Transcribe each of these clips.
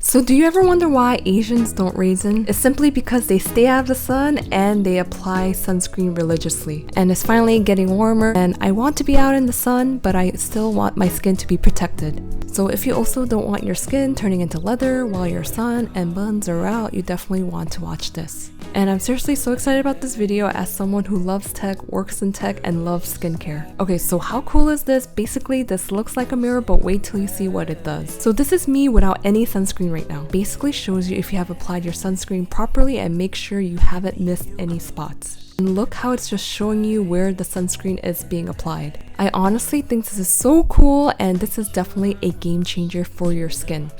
So do you ever wonder why Asians don't raisin? It's simply because they stay out of the sun and they apply sunscreen religiously. And it's finally getting warmer and I want to be out in the sun, but I still want my skin to be protected. So if you also don't want your skin turning into leather while your sun and buns are out, you definitely want to watch this. And I'm seriously so excited about this video as someone who loves tech, works in tech, and loves skincare. Okay, so how cool is this? Basically, this looks like a mirror, but wait till you see what it does. So this is me without any sunscreen right now. Basically shows you if you have applied your sunscreen properly and make sure you haven't missed any spots. And look how it's just showing you where the sunscreen is being applied. I honestly think this is so cool, and this is definitely a game changer for your skin.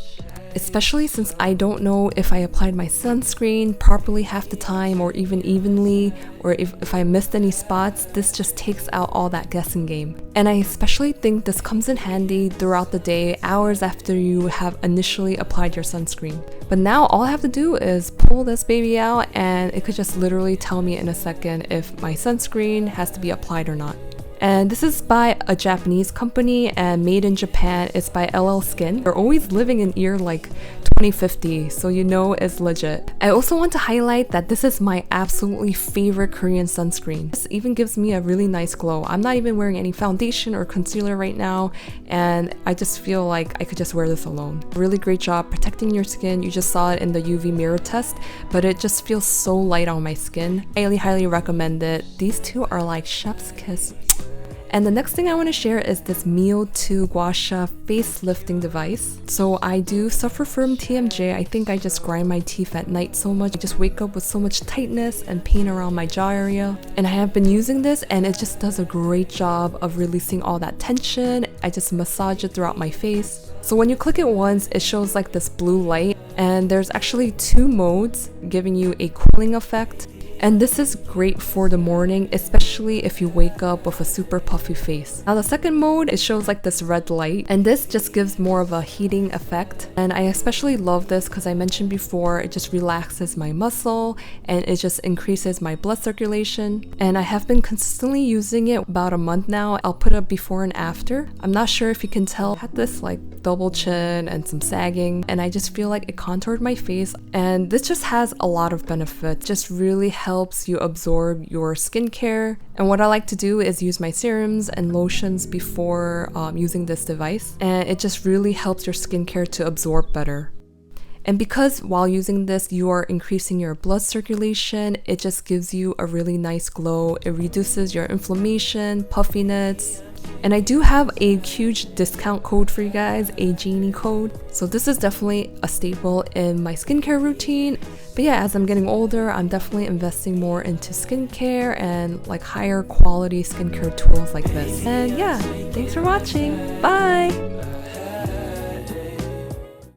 Especially since I don't know if I applied my sunscreen properly half the time or even evenly, or if I missed any spots. This just takes out all that guessing game. And I especially think this comes in handy throughout the day, hours after you have initially applied your sunscreen. But now all I have to do is pull this baby out and it could just literally tell me in a second if my sunscreen has to be applied or not. And this is by a Japanese company and made in Japan. It's by LL Skin. They're always living in year like 2050, so you know it's legit. I also want to highlight that this is my absolutely favorite Korean sunscreen. This even gives me a really nice glow. I'm not even wearing any foundation or concealer right now, and I just feel like I could just wear this alone. Really great job protecting your skin. You just saw it in the UV mirror test, but it just feels so light on my skin. Highly recommend it. These two are like chef's kiss. And the next thing I want to share is this Mio 2 Gua Sha face lifting device. So I do suffer from TMJ. I think I just grind my teeth at night so much. I just wake up with so much tightness and pain around my jaw area. And I have been using this and it just does a great job of releasing all that tension. I just massage it throughout my face. So when you click it once, it shows like this blue light. And there's actually 2 modes giving you a cooling effect. And this is great for the morning, especially if you wake up with a super puffy face. Now the second mode, it shows like this red light, and this just gives more of a heating effect. And I especially love this because I mentioned before, it just relaxes my muscle and it just increases my blood circulation. And I have been consistently using it about a month now. I'll put a before and after. I'm not sure if you can tell, I had this like double chin and some sagging, and I just feel like it contoured my face. And this just has a lot of benefits. Just really helps you absorb your skincare. And what I like to do is use my serums and lotions before using this device, and it just really helps your skincare to absorb better. And because while using this you are increasing your blood circulation, it just gives you a really nice glow. It reduces your inflammation, puffiness. And I do have a huge discount code for you guys, a Janie code. So this is definitely a staple in my skincare routine. But yeah, as I'm getting older, I'm definitely investing more into skincare and like higher quality skincare tools like this. And yeah, thanks for watching. Bye!